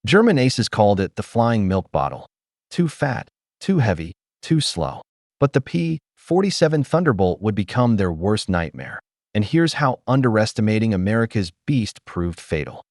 German aces called it the flying milk bottle. Too fat, too heavy, too slow. But the P-47 Thunderbolt would become their worst nightmare. And here's how underestimating America's beast proved fatal.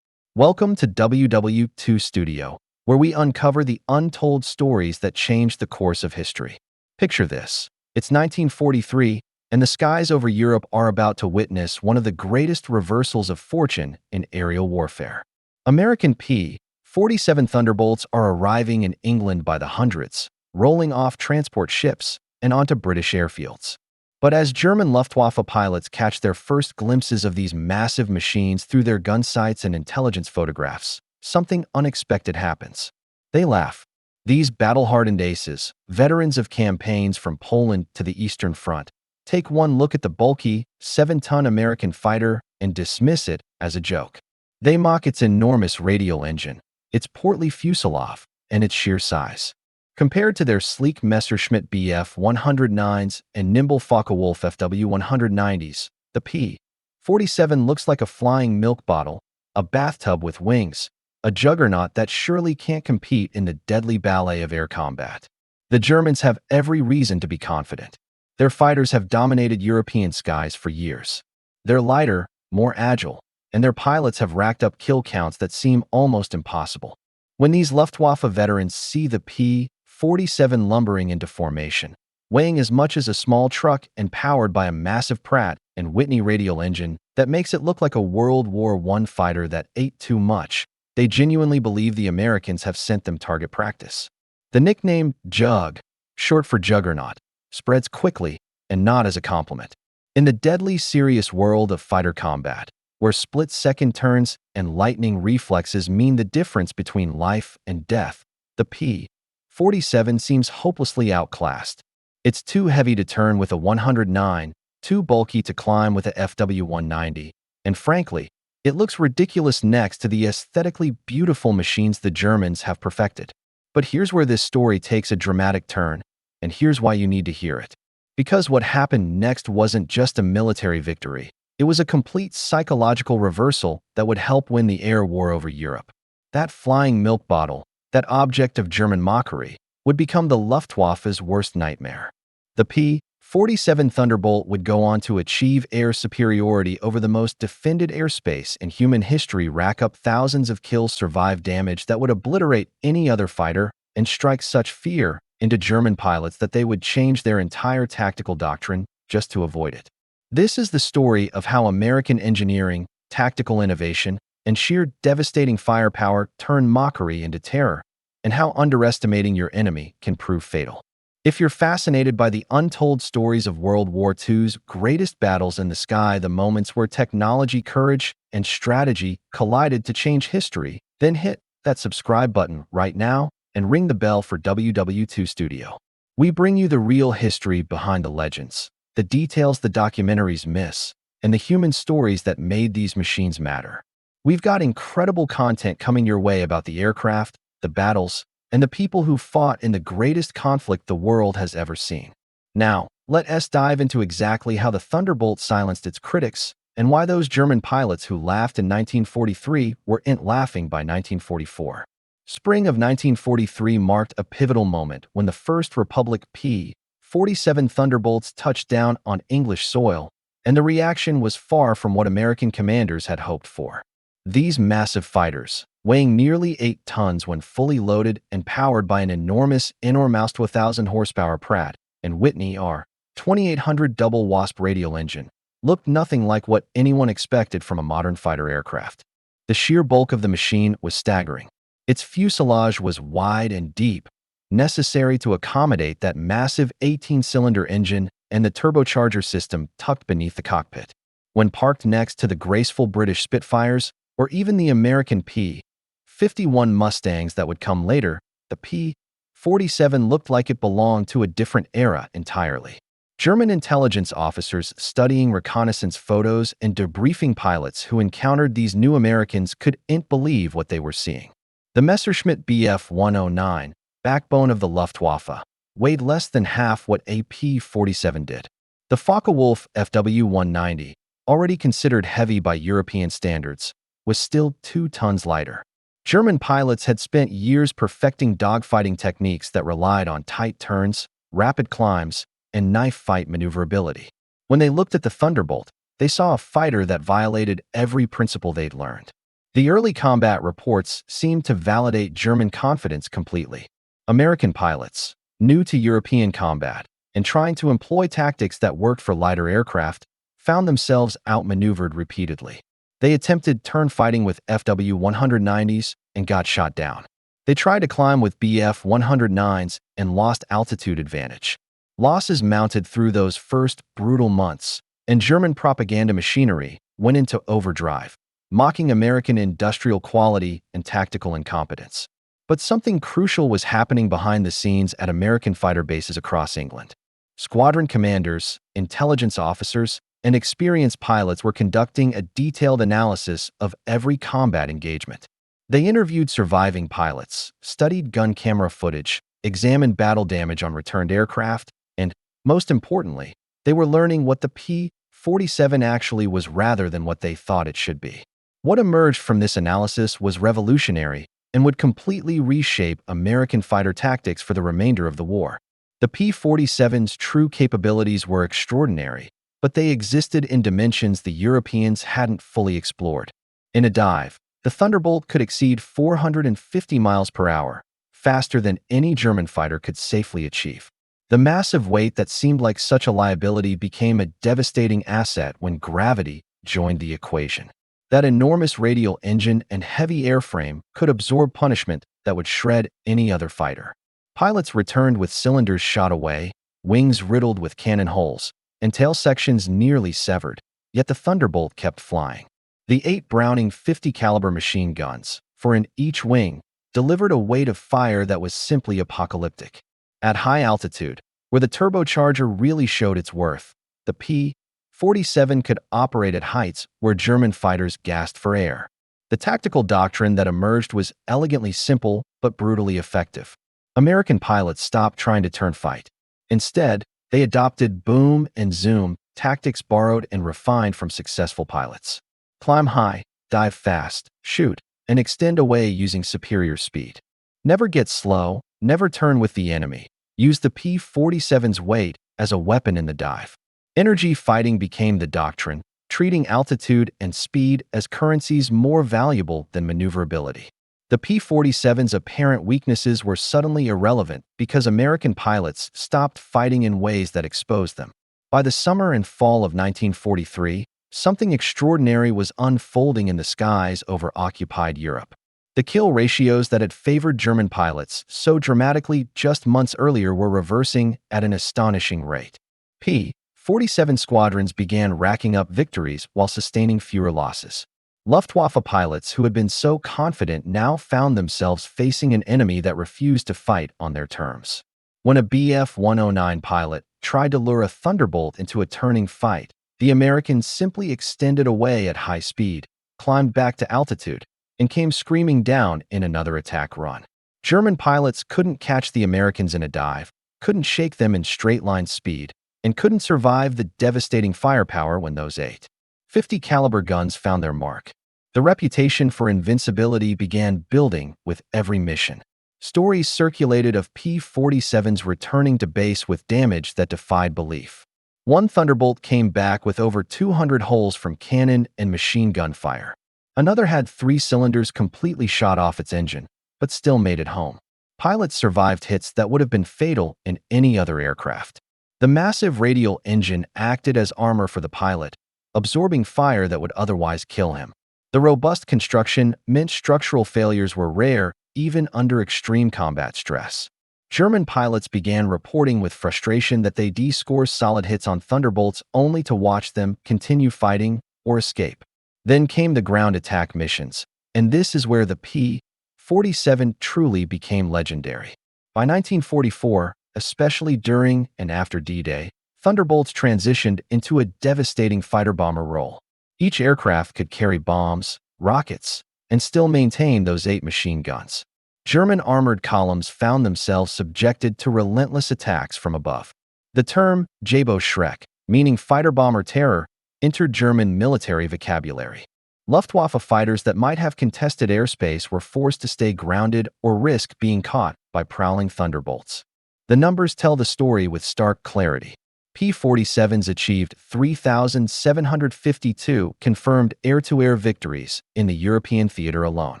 Welcome to WW2 Studio, where we uncover the untold stories that changed the course of history. Picture this. It's 1943, and the skies over Europe are about to witness one of the greatest reversals of fortune in aerial warfare. American P-47 Thunderbolts are arriving in England by the hundreds, rolling off transport ships and onto British airfields. But as German Luftwaffe pilots catch their first glimpses of these massive machines through their gun sights and intelligence photographs, something unexpected happens. They laugh. These battle-hardened aces, veterans of campaigns from Poland to the Eastern Front, take one look at the bulky, 7-ton American fighter and dismiss it as a joke. They mock its enormous radial engine, its portly fuselage, and its sheer size. Compared to their sleek Messerschmitt Bf 109s and nimble Focke-Wulf Fw 190s, the P-47 looks like a flying milk bottle, a bathtub with wings, a juggernaut that surely can't compete in the deadly ballet of air combat. The Germans have every reason to be confident. Their fighters have dominated European skies for years. They're lighter, more agile, and their pilots have racked up kill counts that seem almost impossible. When these Luftwaffe veterans see the P-47 lumbering into formation, weighing as much as a small truck and powered by a massive Pratt & Whitney radial engine that makes it look like a World War I fighter that ate too much, they genuinely believe the Americans have sent them target practice. The nickname Jug, short for Juggernaut, spreads quickly and not as a compliment. In the deadly serious world of fighter combat, where split-second turns and lightning reflexes mean the difference between life and death, the P-47 seems hopelessly outclassed. It's too heavy to turn with a 109, too bulky to climb with a Fw-190, and frankly, it looks ridiculous next to the aesthetically beautiful machines the Germans have perfected. But here's where this story takes a dramatic turn, and here's why you need to hear it. Because what happened next wasn't just a military victory. It was a complete psychological reversal that would help win the air war over Europe. That flying milk bottle, that object of German mockery, would become the Luftwaffe's worst nightmare. The P-47 Thunderbolt would go on to achieve air superiority over the most defended airspace in human history, rack up thousands of kills, survive damage that would obliterate any other fighter, and strike such fear into German pilots that they would change their entire tactical doctrine just to avoid it. This is the story of how American engineering, tactical innovation, and sheer devastating firepower turn mockery into terror, and how underestimating your enemy can prove fatal. If you're fascinated by the untold stories of World War II's greatest battles in the sky, the moments where technology, courage, and strategy collided to change history, then hit that subscribe button right now and ring the bell for WW2 Studio. We bring you the real history behind the legends, the details the documentaries miss, and the human stories that made these machines matter. We've got incredible content coming your way about the aircraft, the battles, and the people who fought in the greatest conflict the world has ever seen. Now, let us dive into exactly how the Thunderbolt silenced its critics and why those German pilots who laughed in 1943 weren't laughing by 1944. Spring of 1943 marked a pivotal moment when the First Republic P-47 Thunderbolts touched down on English soil, and the reaction was far from what American commanders had hoped for. These massive fighters, weighing nearly 8 tons when fully loaded and powered by an enormous enormous 1,000 horsepower Pratt & Whitney R-2800 double Wasp radial engine, looked nothing like what anyone expected from a modern fighter aircraft. The sheer bulk of the machine was staggering. Its fuselage was wide and deep, necessary to accommodate that massive 18-cylinder engine and the turbocharger system tucked beneath the cockpit. When parked next to the graceful British Spitfires, or even the American P-51 Mustangs that would come later, the P-47 looked like it belonged to a different era entirely. German intelligence officers studying reconnaissance photos and debriefing pilots who encountered these new Americans couldn't believe what they were seeing. The Messerschmitt Bf 109, backbone of the Luftwaffe, weighed less than half what a P-47 did. The Focke-Wulf Fw 190, already considered heavy by European standards, was still 2 tons lighter. German pilots had spent years perfecting dogfighting techniques that relied on tight turns, rapid climbs, and knife fight maneuverability. When they looked at the Thunderbolt, they saw a fighter that violated every principle they'd learned. The early combat reports seemed to validate German confidence completely. American pilots, new to European combat and trying to employ tactics that worked for lighter aircraft, found themselves outmaneuvered repeatedly. They attempted turn fighting with FW-190s and got shot down. They tried to climb with Bf-109s and lost altitude advantage. Losses mounted through those first brutal months, and German propaganda machinery went into overdrive, mocking American industrial quality and tactical incompetence. But something crucial was happening behind the scenes at American fighter bases across England. Squadron commanders, intelligence officers, and experienced pilots were conducting a detailed analysis of every combat engagement. They interviewed surviving pilots, studied gun camera footage, examined battle damage on returned aircraft, and, most importantly, they were learning what the P-47 actually was rather than what they thought it should be. What emerged from this analysis was revolutionary and would completely reshape American fighter tactics for the remainder of the war. The P-47's true capabilities were extraordinary, but they existed in dimensions the Europeans hadn't fully explored. In a dive, the Thunderbolt could exceed 450 miles per hour, faster than any German fighter could safely achieve. The massive weight that seemed like such a liability became a devastating asset when gravity joined the equation. That enormous radial engine and heavy airframe could absorb punishment that would shred any other fighter. Pilots returned with cylinders shot away, wings riddled with cannon holes, and tail sections nearly severed, yet the Thunderbolt kept flying. The 8 Browning 50 caliber machine guns, 4 in each wing, delivered a weight of fire that was simply apocalyptic. At high altitude, where the turbocharger really showed its worth, the P-47 could operate at heights where German fighters gasped for air. The tactical doctrine that emerged was elegantly simple but brutally effective. American pilots stopped trying to turn fight. Instead, they adopted boom and zoom tactics borrowed and refined from successful pilots. Climb high, dive fast, shoot, and extend away using superior speed. Never get slow, never turn with the enemy. Use the P-47's weight as a weapon in the dive. Energy fighting became the doctrine, treating altitude and speed as currencies more valuable than maneuverability. The P-47's apparent weaknesses were suddenly irrelevant because American pilots stopped fighting in ways that exposed them. By the summer and fall of 1943, something extraordinary was unfolding in the skies over occupied Europe. The kill ratios that had favored German pilots so dramatically just months earlier were reversing at an astonishing rate. P-47 squadrons began racking up victories while sustaining fewer losses. Luftwaffe pilots who had been so confident now found themselves facing an enemy that refused to fight on their terms. When a Bf-109 pilot tried to lure a Thunderbolt into a turning fight, the Americans simply extended away at high speed, climbed back to altitude, and came screaming down in another attack run. German pilots couldn't catch the Americans in a dive, couldn't shake them in straight-line speed, and couldn't survive the devastating firepower when those 8.50 caliber guns found their mark. The reputation for invincibility began building with every mission. Stories circulated of P-47s returning to base with damage that defied belief. One Thunderbolt came back with over 200 holes from cannon and machine gun fire. Another had 3 cylinders completely shot off its engine, but still made it home. Pilots survived hits that would have been fatal in any other aircraft. The massive radial engine acted as armor for the pilot, absorbing fire that would otherwise kill him. The robust construction meant structural failures were rare even under extreme combat stress. German pilots began reporting with frustration that they scored solid hits on Thunderbolts only to watch them continue fighting or escape. Then came the ground attack missions, and this is where the P-47 truly became legendary. By 1944, especially during and after D-Day, Thunderbolts transitioned into a devastating fighter-bomber role. Each aircraft could carry bombs, rockets, and still maintain those 8 machine guns. German armored columns found themselves subjected to relentless attacks from above. The term Jabo Schreck, meaning fighter-bomber terror, entered German military vocabulary. Luftwaffe fighters that might have contested airspace were forced to stay grounded or risk being caught by prowling Thunderbolts. The numbers tell the story with stark clarity. P-47s achieved 3,752 confirmed air-to-air victories in the European theater alone.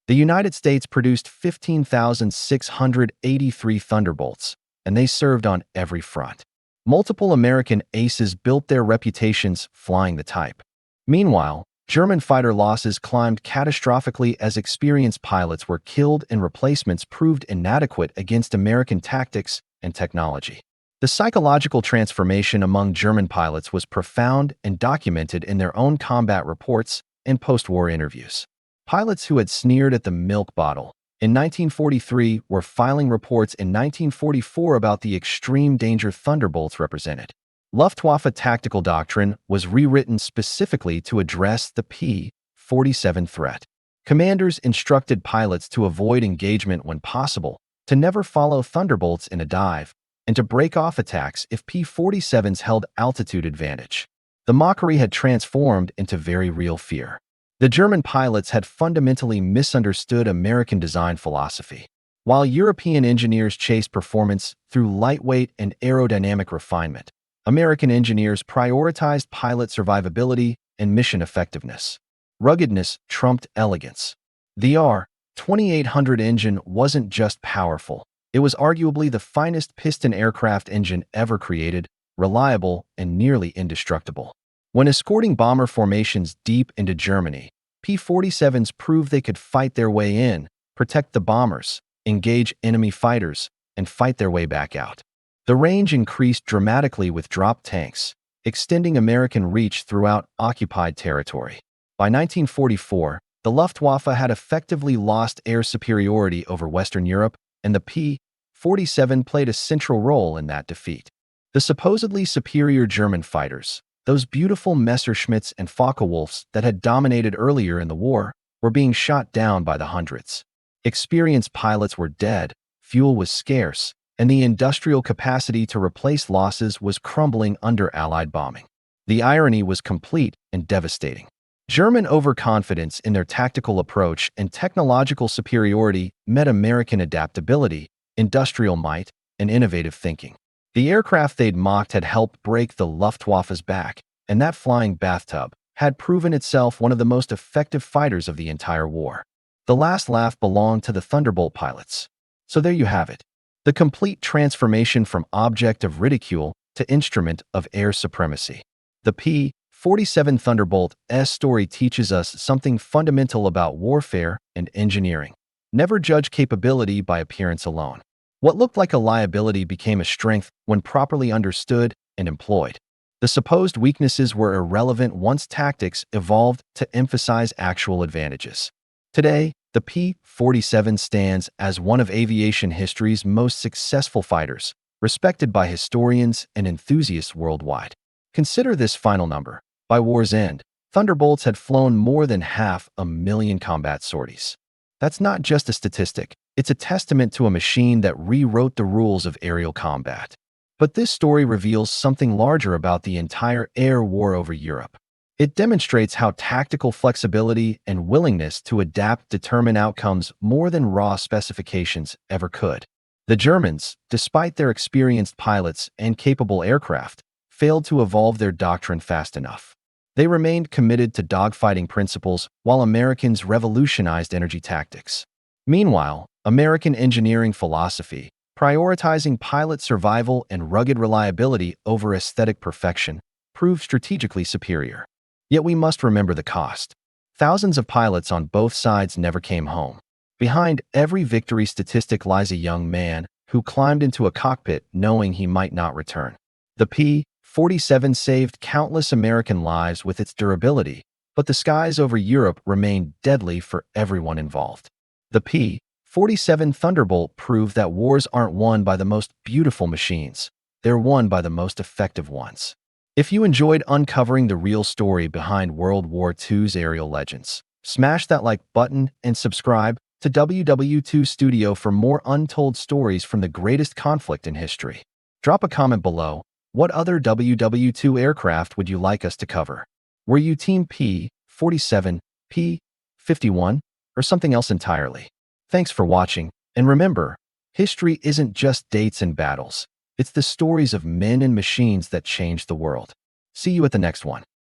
The United States produced 15,683 Thunderbolts, and they served on every front. Multiple American aces built their reputations flying the type. Meanwhile, German fighter losses climbed catastrophically as experienced pilots were killed and replacements proved inadequate against American tactics and technology. The psychological transformation among German pilots was profound and documented in their own combat reports and post-war interviews. Pilots who had sneered at the milk bottle in 1943 were filing reports in 1944 about the extreme danger Thunderbolts represented. Luftwaffe tactical doctrine was rewritten specifically to address the P-47 threat. Commanders instructed pilots to avoid engagement when possible, to never follow Thunderbolts in a dive, and to break off attacks if P-47s held altitude advantage. The mockery had transformed into very real fear. The German pilots had fundamentally misunderstood American design philosophy. While European engineers chased performance through lightweight and aerodynamic refinement, American engineers prioritized pilot survivability and mission effectiveness. Ruggedness trumped elegance. The R-2800 engine wasn't just powerful. It was arguably the finest piston aircraft engine ever created, reliable and nearly indestructible. When escorting bomber formations deep into Germany, P-47s proved they could fight their way in, protect the bombers, engage enemy fighters, and fight their way back out. The range increased dramatically with drop tanks, extending American reach throughout occupied territory. By 1944, the Luftwaffe had effectively lost air superiority over Western Europe, and the P-47 played a central role in that defeat. The supposedly superior German fighters, those beautiful Messerschmitts and Focke-Wulfs that had dominated earlier in the war, were being shot down by the hundreds. Experienced pilots were dead, fuel was scarce, and the industrial capacity to replace losses was crumbling under Allied bombing. The irony was complete and devastating. German overconfidence in their tactical approach and technological superiority met American adaptability, industrial might, and innovative thinking. The aircraft they'd mocked had helped break the Luftwaffe's back, and that flying bathtub had proven itself one of the most effective fighters of the entire war. The last laugh belonged to the Thunderbolt pilots. So there you have it. The complete transformation from object of ridicule to instrument of air supremacy. The P-47 Thunderbolt's story teaches us something fundamental about warfare and engineering. Never judge capability by appearance alone. What looked like a liability became a strength when properly understood and employed. The supposed weaknesses were irrelevant once tactics evolved to emphasize actual advantages. Today, the P-47 stands as one of aviation history's most successful fighters, respected by historians and enthusiasts worldwide. Consider this final number. By war's end, Thunderbolts had flown more than 500,000 combat sorties. That's not just a statistic. It's a testament to a machine that rewrote the rules of aerial combat. But this story reveals something larger about the entire air war over Europe. It demonstrates how tactical flexibility and willingness to adapt determine outcomes more than raw specifications ever could. The Germans, despite their experienced pilots and capable aircraft, failed to evolve their doctrine fast enough. They remained committed to dogfighting principles while Americans revolutionized energy tactics. Meanwhile, American engineering philosophy, prioritizing pilot survival and rugged reliability over aesthetic perfection, proved strategically superior. Yet we must remember the cost. Thousands of pilots on both sides never came home. Behind every victory statistic lies a young man who climbed into a cockpit knowing he might not return. The P-47 saved countless American lives with its durability, but the skies over Europe remained deadly for everyone involved. The P-47 Thunderbolt proved that wars aren't won by the most beautiful machines. They're won by the most effective ones. If you enjoyed uncovering the real story behind World War II's aerial legends, smash that like button and subscribe to WW2 Studio for more untold stories from the greatest conflict in history. Drop a comment below. What other WW2 aircraft would you like us to cover? Were you Team P-47, P-51 or something else entirely. Thanks for watching, and remember, history isn't just dates and battles. It's the stories of men and machines that changed the world. See you at the next one.